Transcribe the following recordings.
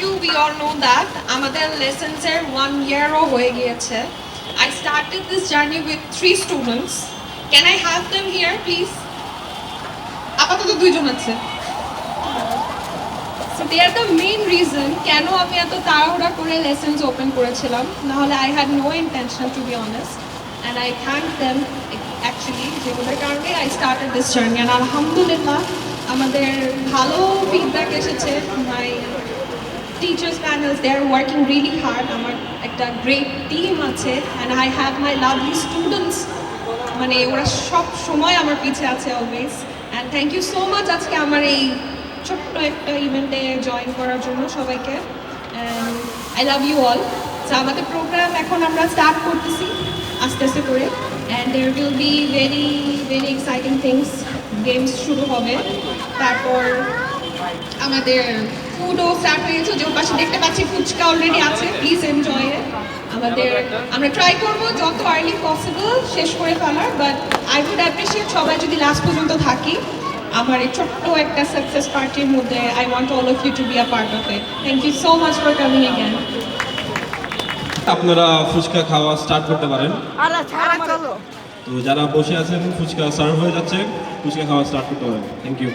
you, we all know that আমাদের lessons এর 1 year হয়ে গিয়েছে. I started this journey with 3 students. Can I have them here, please? আপাতত দুইজন আছে. So they are the main reason কেন আমি এত তাড়াহুড়া করে lessons open করেছিলাম. নাহলে I had no intention, to be honest. And I thank them actually যেগুলোর কারণে I started this journey. And alhamdulillah আমাদের ভালো feedback এসেছে. My teachers panels, they are working really hard. আমার একটা great team আছে and I have my lovely students. মানে ওরা সব সময় আমার পিছে আছে always. And thank you so much আজকে আমার এই ছোট্ট একটা ইভেন্টে জয়েন করার জন্য সবাইকে. And I love you all. So আমাদের প্রোগ্রাম এখন আমরা স্টার্ট করতেছি আস্তে আস্তে করে. And there will be very very exciting things. Games শুরু হবে, তারপর আমাদের ফুডও স্টার্ট হয়ে গেছে, যে পাশে দেখতে পাচ্ছি ফুচকা অলরেডি আছে, প্লিজ এনজয় ইট. আমরা ট্রাই করব যত আর্লি পসিবল শেষ করে ফেলার, বাট আই উড অ্যাপ্রিসিয়েট সবাই যদি লাস্ট পর্যন্ত থাকি আমার এই ছোট্ট একটা সাকসেস পার্টির মধ্যে. I want all of you to be a part of it. Thank you so much for coming again. আপনারা ফুচকা খাওয়া স্টার্ট করতে পারেন। তো যারা বসে আছেন ফুচকা সার্ভ হয়ে যাচ্ছে, ফুচকা খাওয়া স্টার্ট করতে পারেন। Thank you.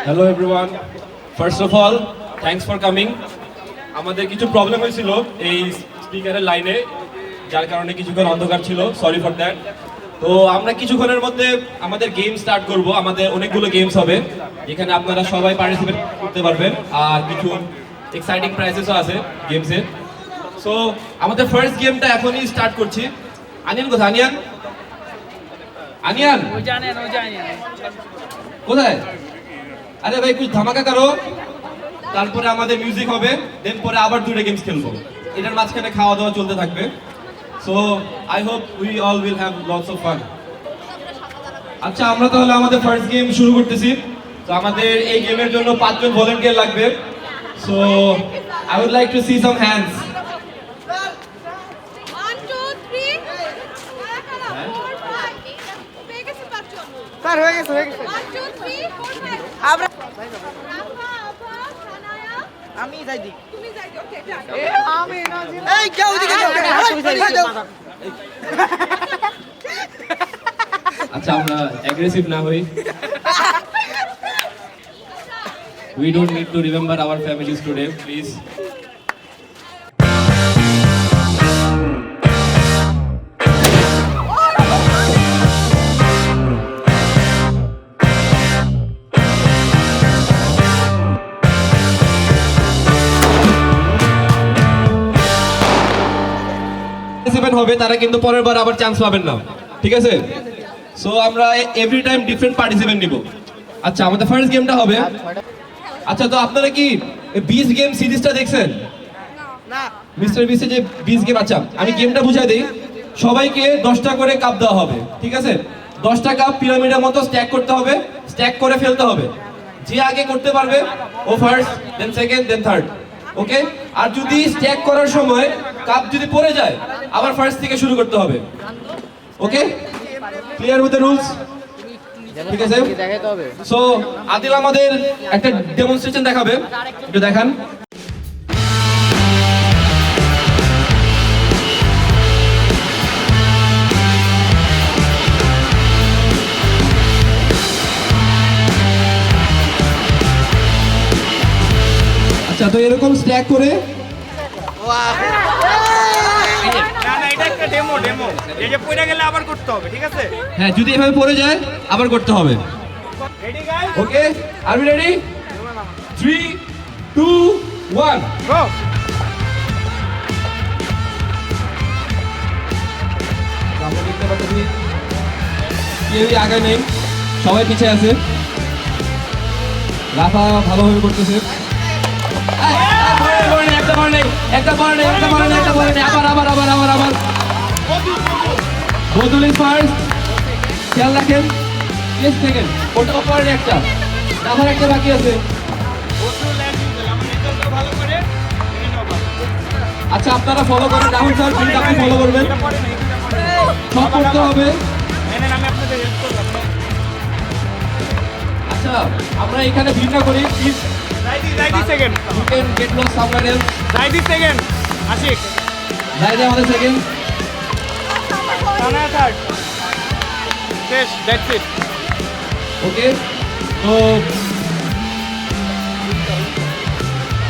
Hello everyone, first of all thanks for coming. আমাদের কিছু প্রবলেম হয়েছিল এই স্পিকারের লাইনে, যার কারণে কিছুক্ষণ অন্ধকার ছিল, সরি ফর দ্যাট। তো আমরা কিছুক্ষণের মধ্যে আমাদের গেম স্টার্ট করব। আমাদের অনেকগুলো গেমস হবে যেখানে আপনারা সবাই পার্টিসিপেট করতে পারবেন, আর কিছু এক্সাইটিং প্রাইজেসও আছে গেমসে। সো আমাদের ফার্স্ট গেমটা এখনই স্টার্ট করছি। আনিয়ান কোথায়? আনিয়ান আনিয়ান কোথায়? আরে ভাই কুছ ধামাকা করো, তারপরে আমাদের মিউজিক হবে, দেন পরে আবার দুটো গেমস খেলবো। এটার মাঝখানে খাওয়া দাওয়া চলতে থাকবে। So I hope we all will have lots of fun. আচ্ছা, আমরা তাহলে আমাদের ফার্স্ট গেম শুরু করতেছি। তো আমাদের এই গেমের জন্য 5 জন ভলান্টিয়ার লাগবে। So I would like to see some hands. 1 2 3 sir হয়ে গেছে 1 2 3 4 5 আমরা আপা খানায়া আমি যাই দি তুমি যাই ওকে ডান. আমি না এই যাও দিকে যাও আচ্ছা, আমরা অ্যাগ্রেসিভ না হই। We don't need to remember our families today, please. হবে তারা কিন্তু পরের বার আবার চান্স পাবেন না, ঠিক আছে? সো আমরা এভরি টাইম ডিফারেন্ট পার্টিসিপেন্ট নিব। আচ্ছা, আমাদের ফার্স্ট গেমটা হবে। আচ্ছা, তো আপনারা কি 20 গেম সিরিজটা দেখছেন? না মিস্টার বিসে যে বিজকে বাচ্চা, আমি গেমটা বুঝাই দিই। সবাইকে 10টা করে কাপ দেওয়া হবে, ঠিক আছে? 10টা কাপ পিরামিডের মতো স্ট্যাক করতে হবে, স্ট্যাক করে ফেলতে হবে। যে আগে করতে পারবে ও ফার্স্ট, দেন সেকেন্ড, দেন থার্ড, ওকে? আর যদি স্ট্যাক করার সময় কাপ যদি পড়ে যায়, আবার ফার্স্ট থেকে শুরু করতে হবে, okay? Clear with the rules? ঠিক আছে। দেখাতে হবে। সো আদিল আমাদের একটা ডেমনস্ট্রেশন দেখাবে, একটু দেখান। আচ্ছা, তো এরকম স্ট্যাক করে না না এটা একটা ডেমো এই যে পড়ে গেলে আবার করতে হবে, ঠিক আছে? হ্যাঁ, যদি এভাবে পড়ে যায় আবার করতে হবে, ready guys, okay? Are we ready? 3 2 1 go. আমরা দেখতে পাচ্ছি কেউই আগে নেই, সবাই পিছিয়ে আছে। রাফা ভালোভাবে করতেছে। আবার বদুল ইজ ফার্স্ট, খেয়াল রাখেন। প্লিজ সেকেন্ড, ওটা পরে একটা, আবার একটা বাকি আছে। ভালো করে আচ্ছা, আপনারা ফলো করেন, রাহুল স্যার প্লিজ আপনি ফলো করবেন, সব করতে হবে। আমি আপনাদের হেল্প করলাম। আচ্ছা, আমরা এখানে ভিন্ন করি, প্লিজ রাইদি second, you can get lost somewhere else. রাইদি সেকেন্ড, আশিক রাইদে আমাদের সেকেন্ড, তানা থার্ড, শেষ, দ্যাটস ইট। ওকে?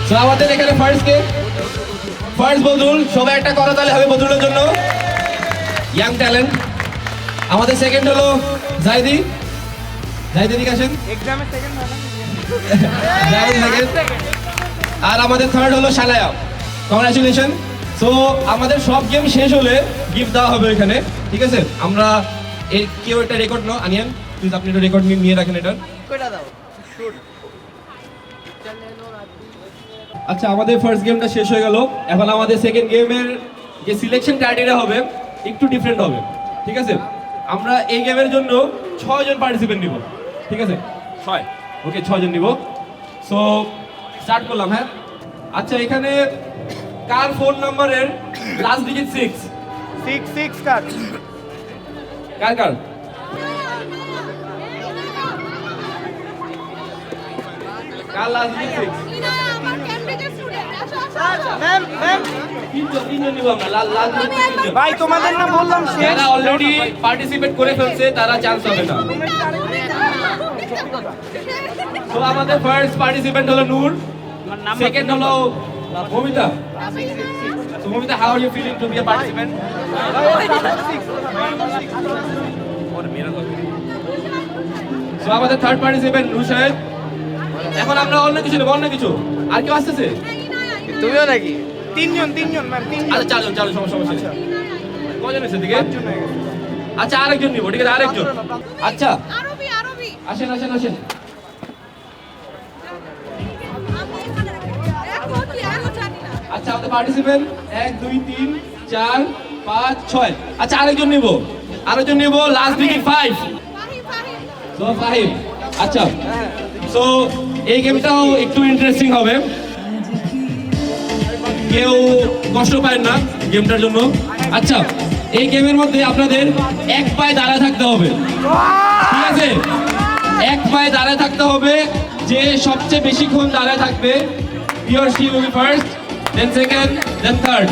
তো আমাদের এখানে ফার্স্ট বদুল, সবাই একটা করা তাহলে হবে বদুলের জন্য, ইয়াং ট্যালেন্ট। আমাদের সেকেন্ড হলো জাইদি দিকে আসেন, এক্সামে সেকেন্ড হয় না? জাইদি সেকেন্ড। আর আমাদের থার্ড হলো শালায়া, কংগ্রাচুলেশন। সো আমাদের সব গেম শেষ হলে গিফট দেওয়া হবে এখানে, ঠিক আছে? আমরা কেউ একটা রেকর্ড নাও, আনিয়ান প্লিজ আপনি একটা রেকর্ড নিয়ে রাখেন এটা। কয়টা দাও? আচ্ছা, আমাদের ফার্স্ট গেমটা শেষ হয়ে গেল। এখন আমাদের সেকেন্ড গেমের যে সিলেকশন ক্রাইটেরিয়া হবে একটু ডিফারেন্ট হবে, ঠিক আছে? আমরা এই গেমের জন্য 6 জন পার্টিসিপেন্ট নিব, ঠিক আছে? 6, ওকে, 6 জন নিব। সো স্টার্ট করলাম, হ্যাঁ? আচ্ছা, এখানে কার ফোন নাম্বারের লাস্ট ডিজিট 6? 6 কাট। কার কার লাস্ট ডিজিট 6? ম্যাম তিনজন নিব আমরা, লাস্ট ডিজিট 3 জন। ভাই তোমাদের না বললাম শেষ। যারা অলরেডি পার্টিসিপেট করে ফেলছে তারা চান্স পাবে না। তো আমাদের ফার্স্ট পার্টিসিপেন্ট হলো নূর, সেকেন্ড হলো Momita. So Momita, how are you feeling to be a participant? So আমাদের থার্ড পার্টিসিপেন্ট রুশাদ। এখন আমরা অন্য কিছু নেব, অন্য কিছু। আর কেউ আসতেছে? তুমিও নাকি? তিনজন ম্যাম, তিনজন। আচ্ছা, চারজন, সমস্যা নেই। কজন এসে দিকে? আচ্ছা, আরেকজন নিব, ঠিক আছে? আরেকজন। আচ্ছা, আসেন। আচ্ছা, আমাদের পার্টিসিপেন্ট 1 2 3 4 5 6। আচ্ছা, আরেকজন নিব, লাস্ট ডিজিট 5। সো 5। আচ্ছা, সো এই গেমটাও একটু ইন্টারেস্টিং হবে, কেউ কষ্ট পায় না গেমটার জন্য। আচ্ছা, এই গেমের মধ্যে আপনাদের এক পায়ে দাঁড়ায় থাকতে হবে, ঠিক আছে? এক পায়ে দাঁড়ায় থাকতে হবে। যে সবচেয়ে বেশিক্ষণ দাঁড়ায় থাকবে, he or she will be first, then second, then third.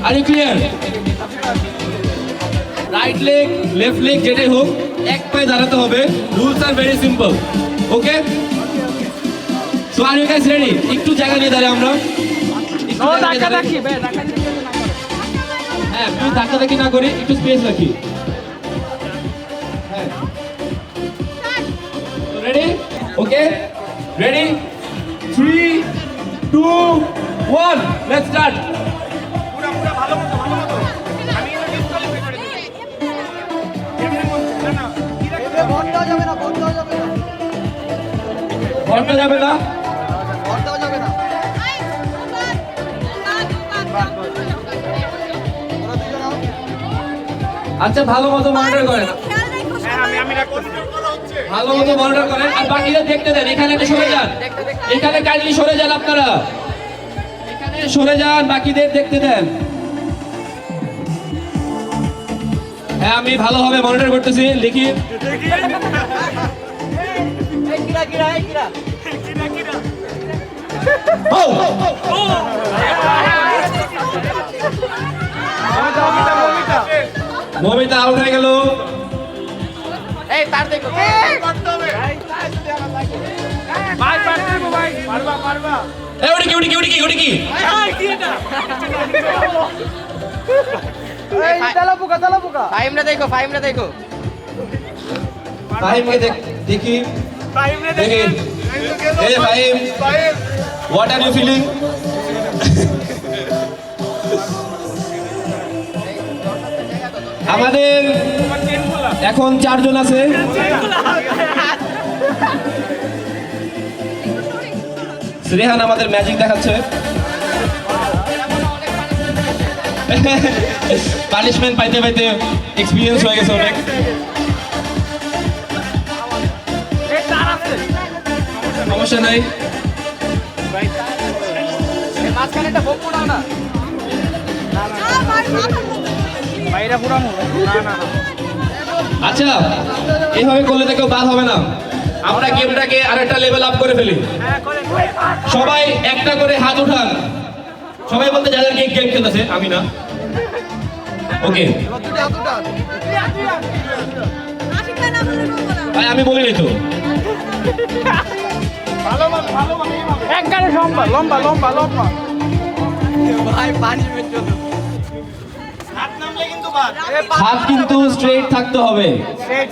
Are you clear? Right leg, left leg যেটাই হোক, এক পায়ে দাঁড়াতে হবে। Rules are very simple, okay? So are you guys ready? একটু জায়গা নিয়ে দাঁড়াই আমরা, ও ধাক্কা রাখি ভাই, হ্যাঁ, প্লিজ ধাক্কাধাক্কি না করি, একটু স্পেস রাখি। হ্যাঁ, ready? Okay, ready? 3 2 1, let's start. পুরো ভালো মতো। আমি এটা ডিসকোয়ালিফাই করে দেব। এমনি বলছি না, কি রাখবে? ভোট দেওয়া যাবে না, ভোট দেওয়া যাবে না। ঘন্টা যাবে না, ভোট দেওয়া যাবে না। আচ্ছা ভালো মতো মনিটর করেন, হ্যাঁ আমি রাখতেছি। ভালো মতো মনিটর করেন আর বাকিরা দেখতে দেন। এখানে একটা সরে যান, এখানে কাইন্ডলি সরে যান, আপনারা এখানে সরে যান, বাকিদের দেখতে দেন। হ্যাঁ আমি ভালোভাবে মনিটর করতেছি, দেখি ও, মমিতা আউট হয়ে গেল। এই তার দেখো ভাই পারবো ভাই, পারবা। এই ওটা কি ওটা কি ওটা কি ওটা কি? ফাইমটা দেখো ফাহিমকে দেখি দেখি। এই Fahim, what are you feeling? আমাদের এখন 4 জন আছে। রেহান আমাদের ম্যাজিক দেখাচ্ছে। পানিশমেন্ট পাইতে পাইতে এক্সপিরিয়েন্স হয়ে গেছে অনেক। সমস্যা নাই। মাঝখানে একটা ভোগ পোড়াও না ভাইরা পুরানো না আচ্ছা এইভাবে করলে তো কেউ বাদ হবে না। আমরা গেমটাকে আরেকটা লেভেল আপ করে ফেলি। সবাই একটা করে হাত উঠান, সবাই বলতে যাদের গেম খেলতেছে, আমি না। ওকে ভাই আমি বলিনি তো। একবারে লম্বা ভাই পানিশমেন্ট চলো হাত নামলে কিন্তু বাদ। হাত কিন্তু স্ট্রেট থাকতে হবে,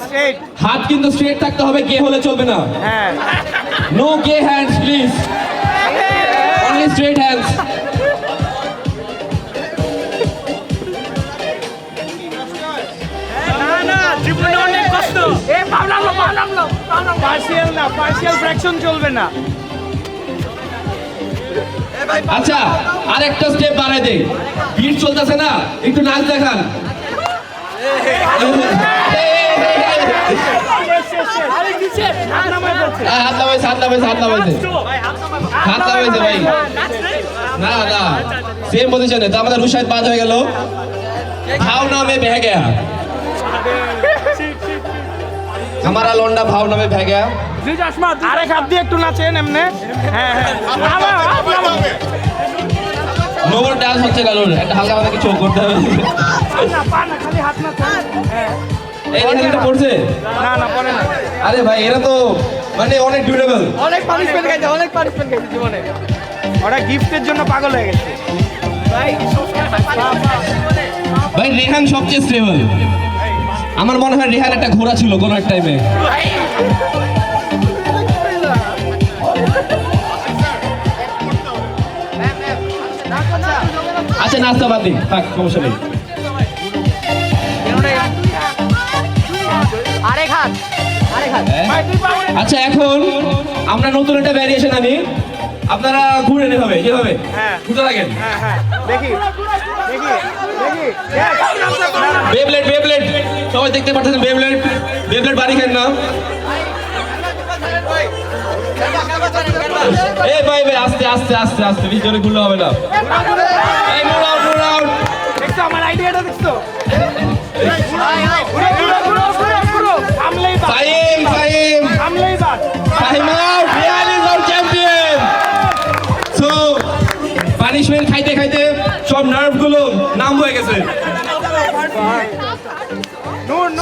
স্ট্রেট হাত কিন্তু স্ট্রেট থাকতে হবে, গে হলে চলবে না। হ্যাঁ no gay hands please, only straight hands. না জীবনে অনেক কষ্ট। এ পাবলাম পার্সিয়াল ফ্র্যাকশন চলবে না। আচ্ছা আরেকটা স্টেপ বাড়াই দেই, বিট চলতেছে না, একটু নাচ দেখান। হাত নামাইছে হাত নামাইছে হাত নামাইছে হাত নামাইছে ভাই। না না সেম পজিশনে তো আমাদের রুশাদ বাদ হয়ে গেল। भावना में बह गया, हमारा लौंडा भावना में बह गया। আরেক হাত দিয়ে একটু নাচেন এমনে। হ্যাঁ নোবল ডান্স হচ্ছে গেল, একটা হালকা হালকা কিছু করতে হবে। খালি হাত নাচেন। এই এখানে পড়ছে না পরে না। আরে ভাই এরা তো মানে অনেক ডিউরেবল। অনেক পানিশমেন্ট খাইছে জীবনে ওরা গিফটের জন্য পাগল হয়ে গেছে। ভাই রেহান সবচেয়ে স্টেবল। আমার মনে হয় রেহান একটা ঘোড়া ছিল কোনো এক টাইমে। আচ্ছা নাস্তা বাদ দিন, থাক সমস্যা নেই। আরেক হাত আচ্ছা এখন আমরা নতুন একটা ভ্যারিয়েশন আনি, আপনারা ঘুরে নিতে হবে যেভাবে হ্যাঁ। ঘুরতে থাকেন। দেখি বেবলেট সবাই দেখতে পাচ্ছেন, বেবলেট বাড়ি খান না। এই ভাই আস্তে আস্তে আস্তে আস্তে বেশি জোরে ঘুরলে হবে না। এই move out. দেখছো আমার আইডিয়াটা দেখছো? থামলেই বাদ, থামলেই বাদ। Time out. Real is our champion. So punishment খাইতে খাইতে সব নার্ভ গুলো নাম হয়ে গেছে।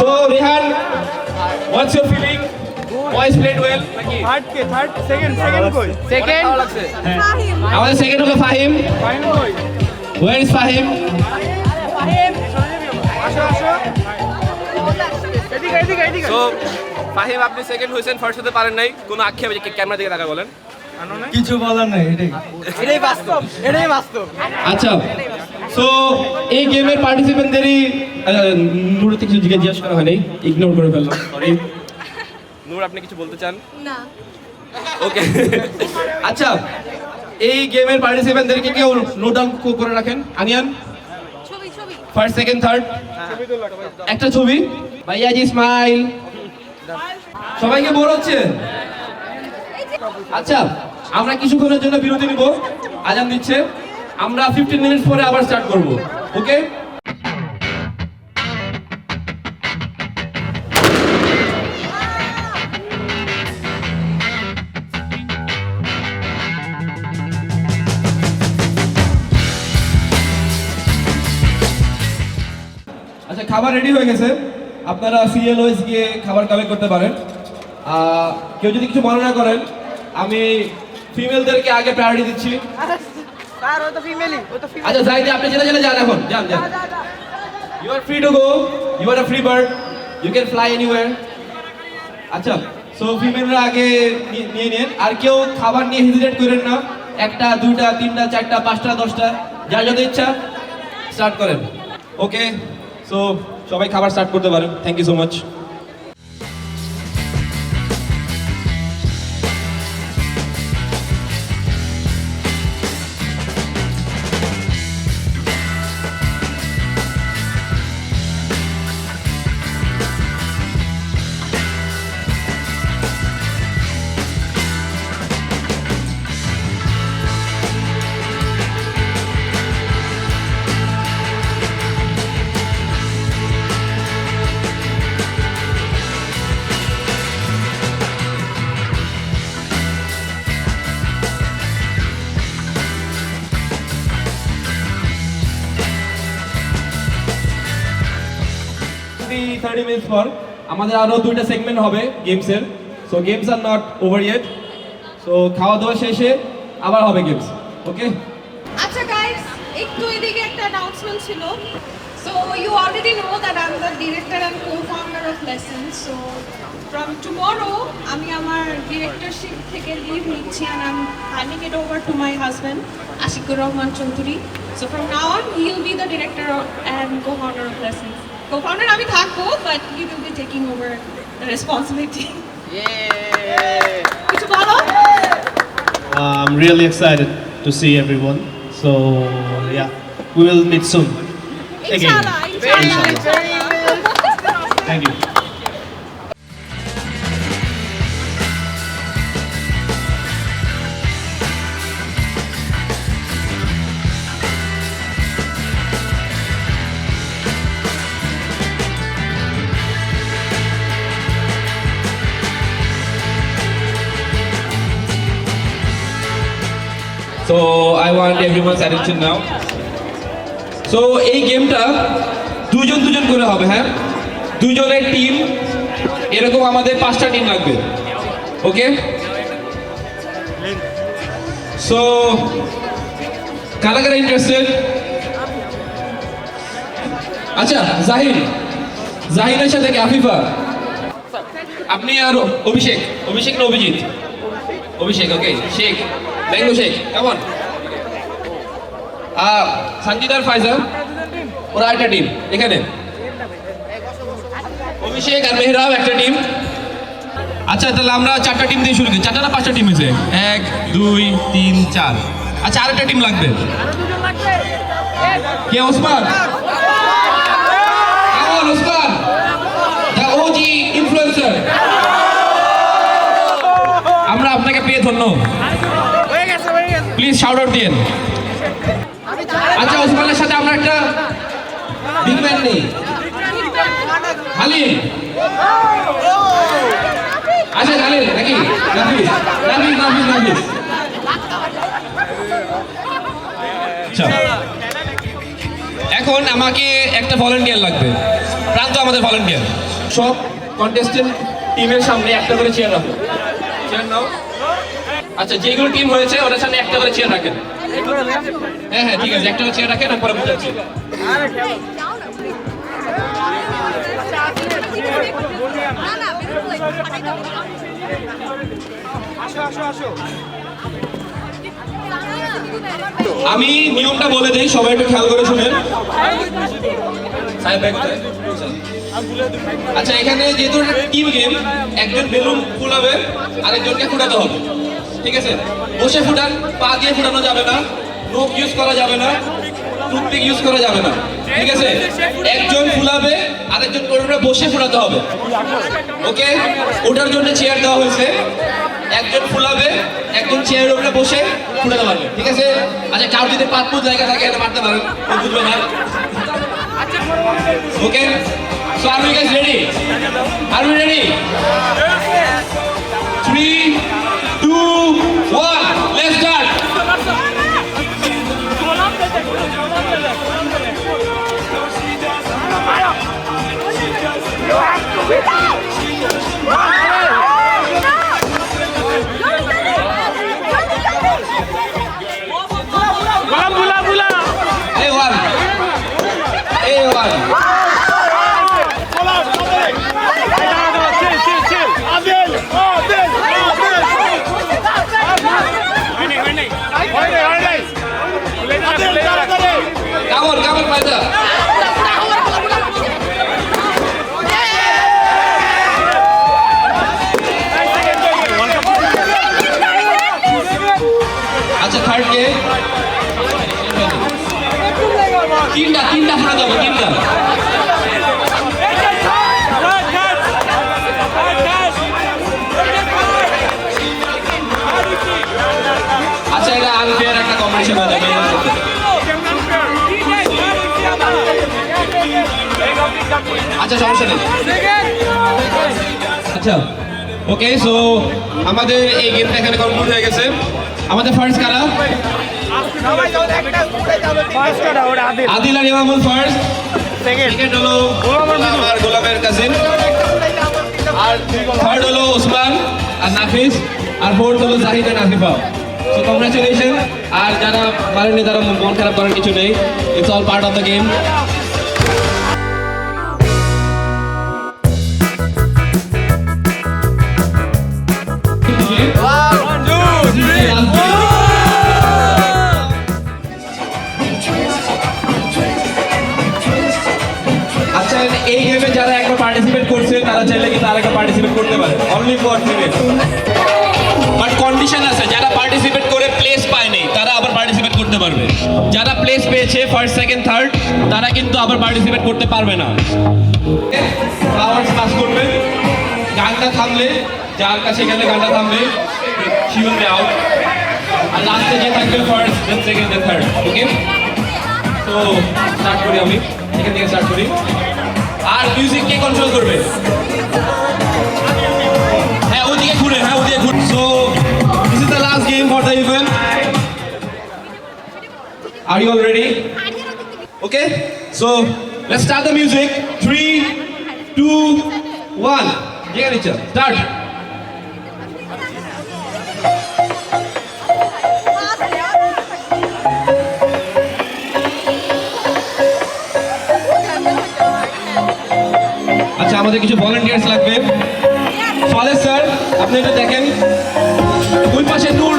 So Rehan, what's your feeling? Boys played well নাকি? সেকেন্ড কই? সেকেন্ড আমাদের সেকেন্ড হলো ফাহিম। ফাইন কই? Where is Fahim? আসো এদিকে। So ফাহিম আপনি সেকেন্ড হয়েছেন, ফার্স্ট হতে পারেন নাই, কোনো আক্ষেপ আছে ক্যামেরা দিকে তাকায় বলেন। কিছু বলার নাই, এটাই বাস্তব আচ্ছা সো এই গেমের পার্টিসিপেন্টদেরই নূর থেকে কিছু জিজ্ঞেস করা হয়নি, ইগনোর করে ফেললাম, সরি। নূর আপনি কিছু বলতে চান? না ওকে আচ্ছা এই গেমের পার্টিসিপেন্টদেরকে কেউ নোট ডাউন করে রাখেন। আনিয়ান ফার্স্ট সেকেন্ড থার্ড একটা ছবি ভাইয়া জি স্মাইল সবাইকে বোর হচ্ছে আচ্ছা আমরা কিছুক্ষণের জন্য বিরতি নিব আজান দিচ্ছে আমরা 15 মিনিট পরে আবার স্টার্ট করব ওকে আচ্ছা খাবার রেডি হয়ে গেছে আপনারা সিএলওএস গিয়ে খাবার কালেক্ট করতে পারেন কেউ যদি কিছু মনে না করেন আমি ফিমেলদেরকে আগে প্রায়োরিটি দিচ্ছি স্যার ও তো ফিমেলই ও তো ফিমেল আচ্ছা যাই আপনি যেতে যান এখন যান যান you are free to go you are a free bird you can fly anywhere আচ্ছা সো ফিমেলরা আগে নিয়ে নেন আর কেউ খাবার নিয়ে হেজিটেট করেন না একটা দুইটা তিনটা চারটা পাঁচটা 10টা যার যত ইচ্ছা স্টার্ট করেন ওকে সো সবাই খাবার স্টার্ট করতে পারেন thank you so much maybe 30 minutes পর আমাদের আরো দুইটা সেগমেন্ট হবে গেমসের so games are not over yet so খাওয়া দাওয়া শেষে আবার হবে গেমস ওকে আচ্ছা গাইস একটু এদিকে একটা অ্যানাউন্সমেন্ট ছিল so you already know that I am the director and co-founder of Lessons so from tomorrow আমি আমার ডিরেক্টরশিপ থেকে লিভ নিচ্ছি and I am handing it over to my husband Ashikur Rahman Chowdhury so from now on he will be the director and co-founder of Lessons co-founder আমি থাকবো but he will be taking over the responsibility কিছু বলো I'm really excited to see everyone. So yeah, we will meet soon. ইনশাআল্লাহ ইনশাআল্লাহ Thank you. So I want everyone's attention now. So এই গেমটা দুজন দুজন করে হবে হ্যাঁ দুজনের টিম এরকম আমাদের 5টা টিম লাগবে ওকে সো কারা কারা ইন্টারেস্টেড আচ্ছা জাহিনের সাথে কি আফিফা আপনি আর অভিষেক না অভিজিৎ অভিষেক ওকে শেখ ম্যাঙ্গো শেক কেমন সঞ্জিত আর ফাইজাল ওরা একটা টিম এখানে অভিষেক আর মেহরাব একটা টিম আচ্ছা তাহলে আমরা 4টা টিম দিয়ে শুরু করি 4টা না 5টা টিম হয়েছে 1 2 3 4 আচ্ছা আরেকটা টিম লাগবে কে ওসমান কেমন ওসমান দ্য ওজি ইনফ্লুয়েন্সার আমরা আপনাকে পেয়ে ধন্য প্লিজ শাউট আউট দিন আচ্ছা ওসমানের সাথে আমরা একটা বিগ ম্যান নেই হালিম আচ্ছা হালিম নাকি নাফিস আচ্ছা এখন আমাকে একটা ভলান্টিয়ার লাগবে প্রান্ত আমাদের ভলান্টিয়ার সব কন্টেস্টেন্ট টিমের সামনে একটা করে চেয়ার রাখো চেয়ার নাও আচ্ছা যেগুলো টিম হয়েছে ওদের সামনে একটা করে চেয়ার রাখেন হ্যাঁ হ্যাঁ ঠিক আছে একটা করে চেয়ার রাখেন আর পরে বুঝাচ্ছি আমি নিয়মটা বলে দিই সবাই একটু খেয়াল করে শুনেন আচ্ছা এখানে যেহেতু টিম গেম একজন বেলুন ফুলাবে আরেকজনকে ফুটাতে হবে ঠিক আছে বসে ফুটান পা দিয়ে ফুটানো যাবে না নোক ইউজ করা যাবে না টুথপিক ইউজ করা যাবে না, ঠিক আছে? একজন ফুলাবে, আরেকজন করে বসে ফুলাতে হবে, ওকে? ওটার জন্য চেয়ার দেওয়া হয়েছে, একজন ফুলাবে, একজন চেয়ারের উপরে বসে ফুলাতে পারবে, ঠিক আছে? আচ্ছা, কার যদি পাতপুর জায়গা থাকে এটা মারতে পারেন, কেউ বুঝবে না, okay? So are you guys ready? Are you ready? 3, 2, 1, let's start. A1, A1. Come on, Faida. আচ্ছা, থার্ড কে? তিনটা ফোনা যাবো, তিনটা। আচ্ছা, এটা আনফেয়ার একটা কম্পিটিশন হয়ে যাবে। আচ্ছা, সমস্যা নেই। আচ্ছা, ওকে, সো আমাদের এই গেমটা এখানে কমপ্লিট হয়ে গেছে। আমাদের ফার্স্ট কারা? আদিল আর ইমামুল ফার্স্ট, সেকেন্ড হলো আমার গোলামের কাজিন, আর থার্ড হলো ওসমান আর নাফিস, আর ফোর্থ হলো জাহিদ আর নাফিফা। So congratulation. আর যারা পারেননি তারা মন খারাপ করার কিছু নেই, it's all part of the game. আচ্ছা, এই গেমে যারা একবার পার্টিসিপেট করছে তারা চাইলে কিন্তু আরেকটা পার্টিসিপেট করতে পারে, only for minute. But condition আছে, যারা পার্টিসিপেট করে প্লেস পায়নি তারা আবার পার্টিসিপেট করতে পারবে। যারা প্লেস পেয়েছে ফার্স্ট, সেকেন্ড, থার্ড, তারা কিন্তু আবার পার্টিসিপেট করতে পারবে না। ফ্লাওয়ার্স পাস করবে, গানটা থামলে, যার কাছে গেলে গানটা থামলে she will be out, আর লাস্টে যে থাকবে ফার্স্ট, দেন সেকেন্ড, দেন থার্ড, ওকে? তো স্টার্ট করি, আমি এখান থেকে স্টার্ট করি। আর মিউজিক কে কন্ট্রোল করবে? হ্যাঁ, ওদিকে ঘুরে, হ্যাঁ ওদিকে ঘুরে। So this is the last game for the event. Are you all ready? Okay, so let's start the music. 3, 2, 1, যেখানে ইচ্ছা স্টার্ট। আচ্ছা, আমাদের কিছু ভলান্টিয়ার্স লাগবে। ফালেজ স্যার, আপনি এটা দেখেন, ওই পাশে নূর।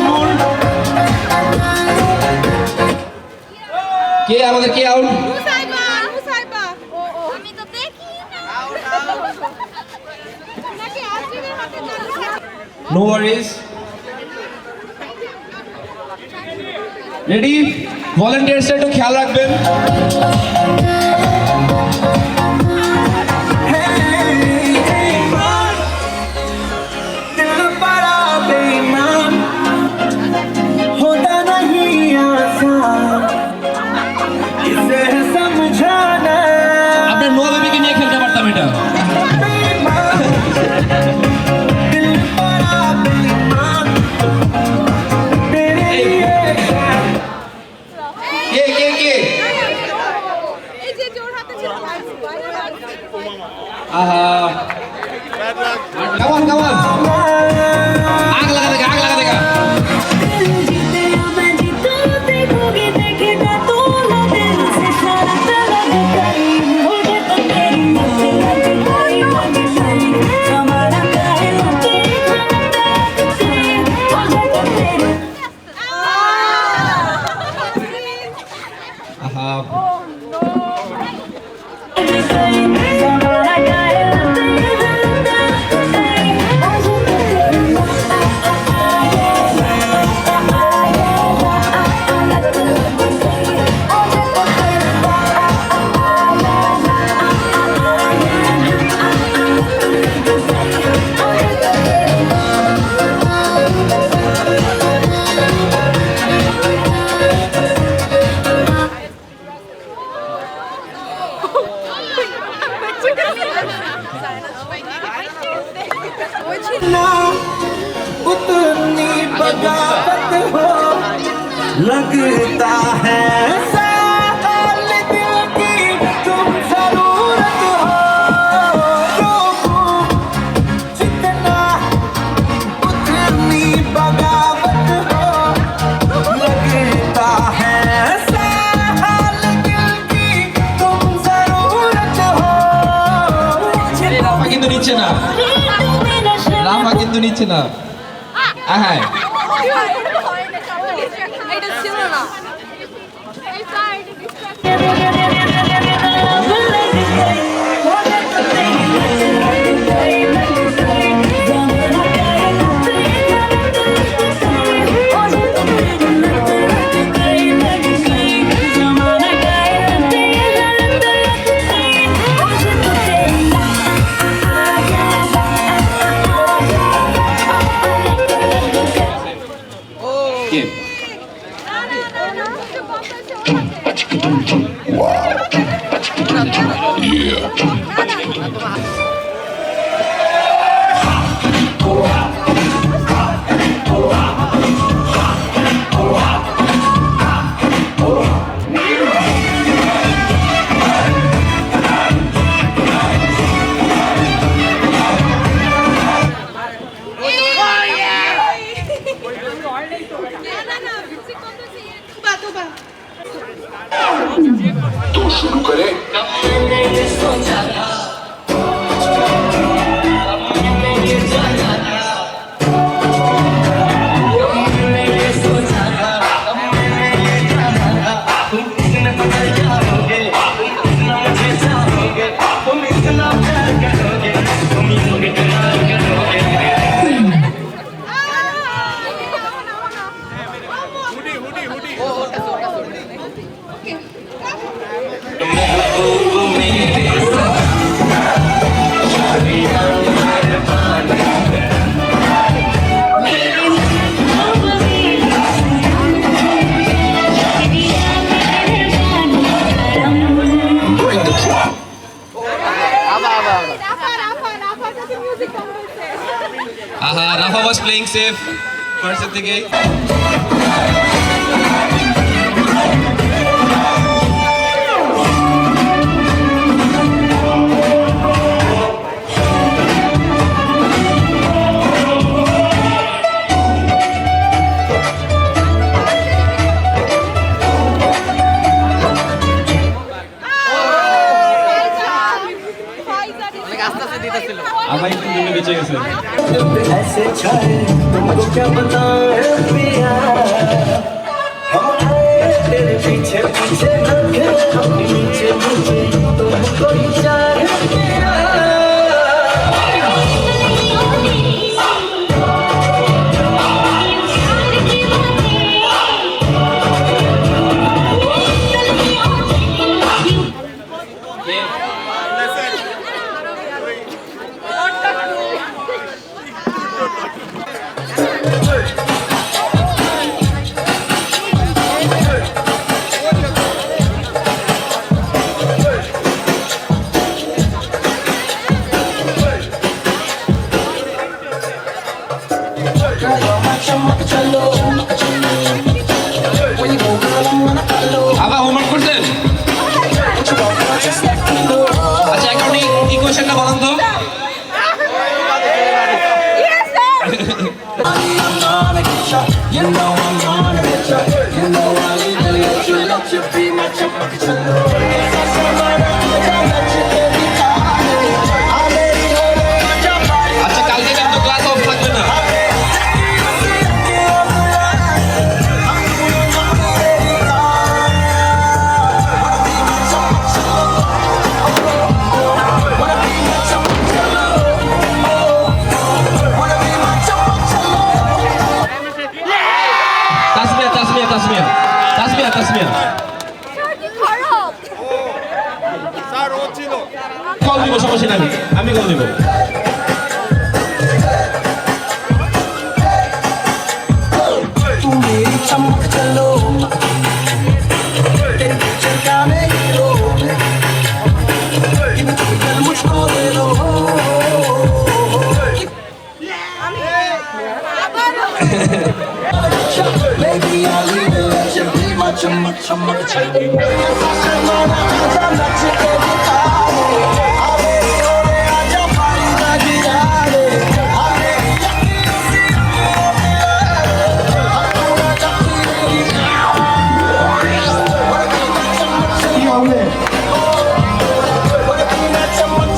কে আমাদের কে আউট? No worries. রেডি? ভলান্টিয়ার্সরা একটু খেয়াল রাখবেন। আপনার নো বেবিকে নিয়ে খেলতে পারতাম এটা। কে আহা, come on, come on, आग लगा देगा, आग लगा देगा। लगता है साल दिल की तुम जरूरत हो रोकूं जितना उतनी बगावत हो लगता है साल दिल की तुम जरूरत हो রাফা কিন্তু নিচ্ছে না, রাফা কিন্তু নিচ্ছে না। হ্যাঁ এটা ছিল না तो शुरू करें Rafa was playing safe first থেকে। আমার একটু জন্য বেঁচে গেছে। ऐसे छाए तुमको क्या बताएं पिया हम आए तेरे पीछे पीछे रखे अपनी नीचे नीचे तुमको ही चाहे पिया আবার হোমওয়ার্ক করছেন? আচ্ছা অ্যাকাউন্টিং ইকুয়েশনটা বলেন তো। You know I'm gonna get you. You know I'll even let you be my chumma chalo. আচ্ছা কালকে কিন্তু ক্লাস অফ থাকবে না। তাসমিয়া তাসমিয়া তাসমিয়া তাসমিয়া তাসমিয়া স্যার ও ছিল কল দিব, সমস্যা নাই, আমি কল দিব। तू मेरी चमक चलो तेरे पीछे गाने हीरो दिल मुझको दे दो Baby, I'll leave it चमक चमक छड़ी आजा नच के दिखा रे आ मेरी ओरे आजा भाई ना गिरा रे आ मेरी अखियों से अखियों में बड़कीना चमक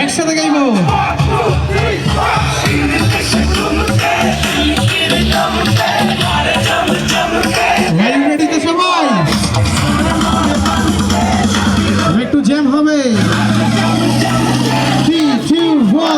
একসাথে গাইবো। রেডি তো সবাই? একটু জ্যাম হবে। 3, 2, 1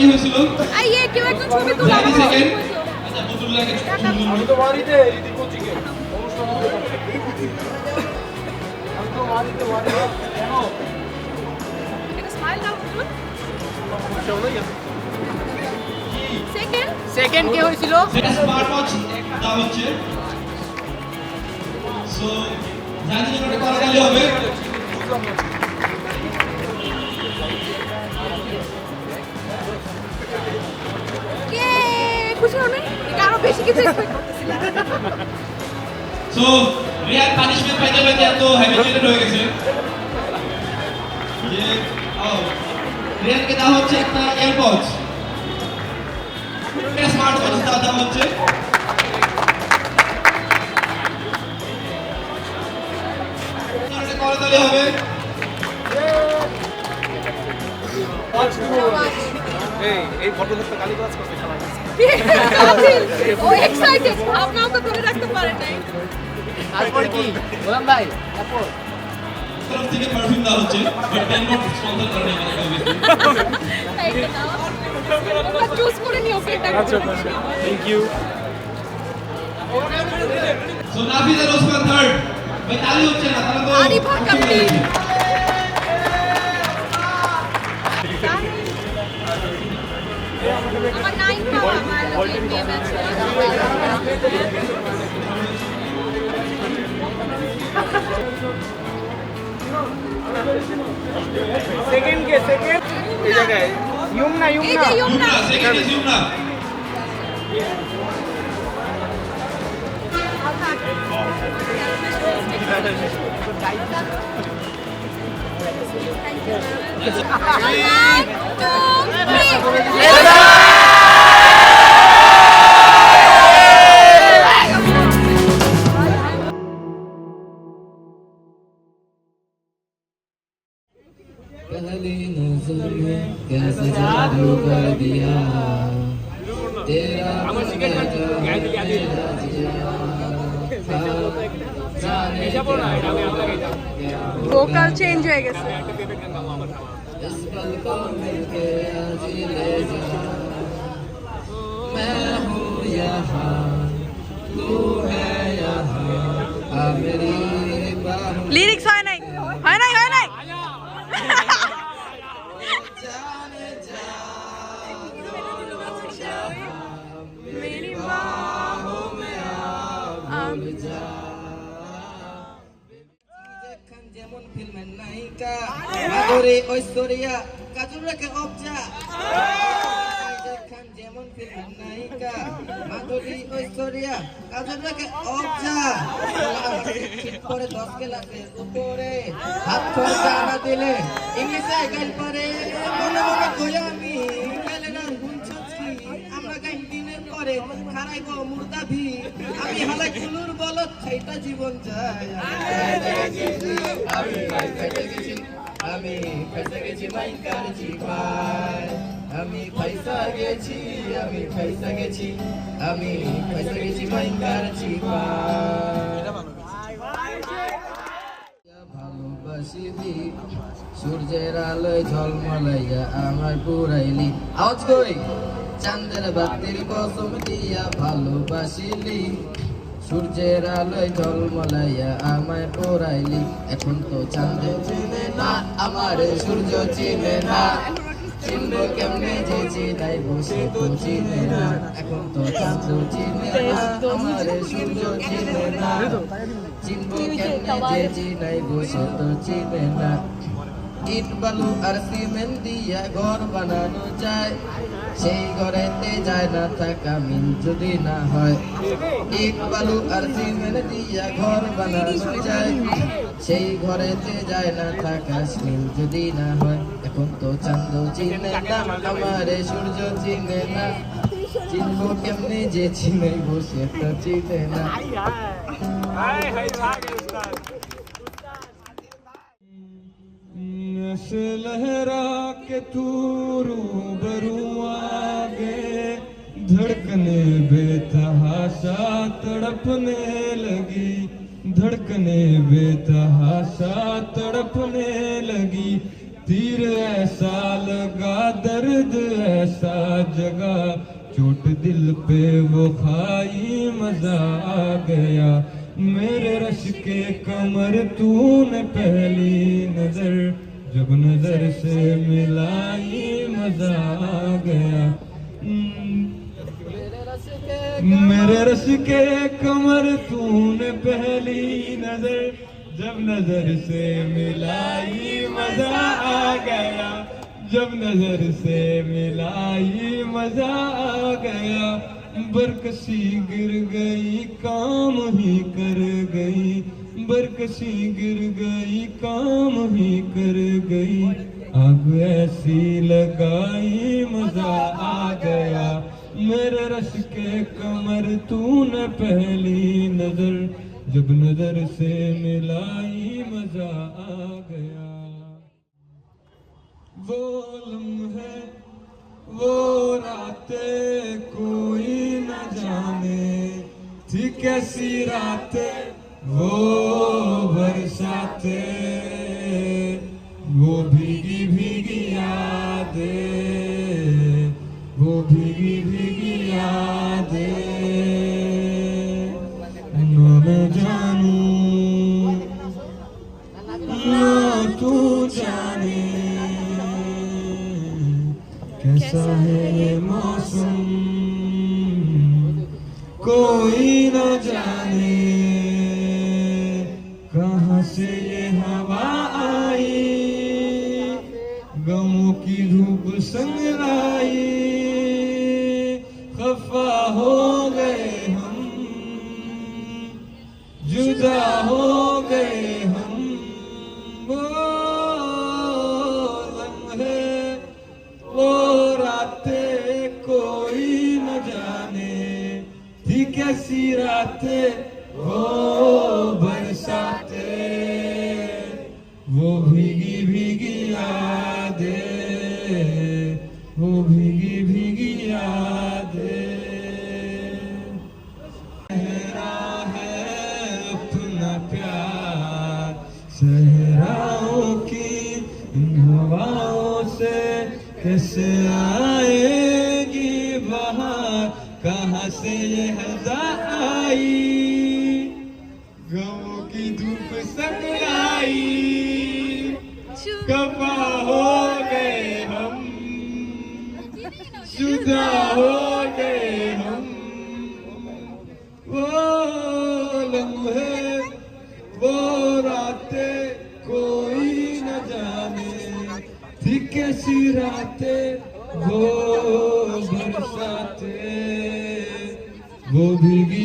হয়েছিল? এই কেউ একজন ছবি তুলো জানি সেকেন্ড। আচ্ছা বুতুল্লাহ কে আমি তো বাড়িতে রীতি কোচিংয়ে অনুষ্ঠান হবে আমি তো বাড়িতে কেন একটা স্মাইল দাও সেকেন্ড সেকেন্ড কে হয়েছিল? সেটা স্মার্ট ওয়াচ দাও হচ্ছে। সো জানি যেটা করালে হবে। কে খুশি হবে আরো বেশি কিছু এক্সপেক্ট করতেছিলাম সো রিয়াল পানিশমেন্ট পাইতে পাইতে এত হ্যাবিচুয়েটেড হয়ে গেছে যে রিয়ালকে দেওয়া হচ্ছে একটা এয়ারপডস, একটা স্মার্ট ওয়াচ দেওয়া হচ্ছে। করতালি হবে। এই ভদ্রলোক তো গালিগালাজ করতে খেলা ও এক্সাইটেড ভাবনাও তো ধরে রাখতে পারে নাই তারপরে কি গোলাম ভাই? তারপর তরফ থেকে পারফিউম দেওয়া হচ্ছে, বাট দেন নট স্পন্সর করে না এইটা দাও ওটা চুজ করে নিও ওটা আচ্ছা থ্যাংক ইউ সো নাফিজ আর ওসমান থার্ড। ভাই তালি হচ্ছে না, তাহলে তো আরিফা কাপ্তান আমার 9 পাওয়া আমার লোকে বিয়ে ব্যাচ সেকেন্ড কে সেকেন্ড এই জায়গায় ইউমনা এই ইউমনা যে ইউমনা সেকেন্ড ইজ ইউমনা। पहली नजर में कैसे जादू कर दिया तेरा ভোকাল চেঞ্জ হয়ে গেছে इस पल को मिलके आज ले जा मैं हूँ यहाँ तू है यहाँ आ मेरी बाहों লিরিক্স হয় নাই হয় নাই হয় নাই जाने जा मेरी बाहों में अब जा দেখেন যেমন ফিল্মের নায়িকা মাধুরী ঐশ্বরিয়া কাজল রেখে অবজা দেখেন যেমন ফিল্মের নায়িকা মাধুরী ঐশ্বরিয়া কাজল রেখে অবজা ঠিক করে 10 ক্লাসের উপরে হাত খরচা না দিলে ইংলিশে গাইল পারে মনে মনে কই আমি গেলে না গুনছছি আমরা গাইন দিনের পরে খারাইব মুর্দাভি আমি হালাই কুলুর বলত খাইটা জীবন যায় আমি ফাইসা গেছি মাইকার জীবাই আমি ফাইসা গেছি মাইকার জীবাই ভালোবাসিবি সূর্যের আলোয় ঝলমলাইয়া আমার পুরাইলি আওয়াজ কই চাঁদের বাতির কসম দিয়া ভালোবাসিলি সূর্যের আলোয় ঝলমলাইয়া আমায় পোড়াইলি এখন তো চাঁদ চিনে না আমার সূর্য চিনে না চিনবো কেমনে যে চিনাই বসে তো চিনে না এখন তো চাঁদ চিনে না আমার সূর্য চিনে না চিনবো কেমনে যে চিনাই বসে তো চিনে না ইট বালু আর সিমেন্ট দিয়া ঘর বানানো যায় সেই ঘরেতে যায় না থাকা মিল যদি না হয় ইট বালু আর সিমেন্ট দিয়া ঘর বানানো যায় সেই ঘরেতে যায় না থাকা মিল যদি না হয় এখন তো চাঁদ চিনে না আমার সূর্য চিনে না চিনবো কেমনে যে চিনে বসে তো চিনে না হাই হাই ভাগে উস্তাদ लहरा के तू रूबरू आगे धड़कने बेतहाशा तड़पने लगी धड़कने बेतहाशा तड़पने लगी तीर ऐसा लगा दर्द ऐसा जगा चोट दिल पे वो खाई मजा आ गया मेरे रश के कमर तूने पहली नजर जब नजर से मिलाई मजा आ गया मेरे रश के कमर तूने पहली नजर जब नजर से मिलाई मजा आ गया जब नजर से मिलाई मजा आ गया बरकसी गिर गई काम ही कर गई बरकसी गिर गई काम ही कर गई आग ऐसी लगाई मजा आ गया मेरे रश के कमर तूने पहली नजर जब नजर से मिलाई मजा आ गया वो लम्हे वो रातें कोई न जाने थी कैसी रातें वो बरसाते वो भीगी भीगी यादें वो भीगी भीगी यादें मैं जानूं ना तू जाने कैसा है ये मौसम कोई न जाने कहाँ से ये हवा आई गमों की धूप संग लाई खफा हो गए हम जुदा हो गए हम वो लम्हे वो रातें कोई न जाने थी कैसी रातें वो बरसाते वो भीगी भीगी यादें वो भीगी भीगी यादें सहराओं की इन हवाओं से कैसे आएगी बहार कहाँ से ये हज़ा आई गमों की धूप संग आई कफा हो गए हम जुदा हो गए हम वो लम्हे वो रातें कोई न जाने थी कैसी रातें वो बरसाते वो भीगी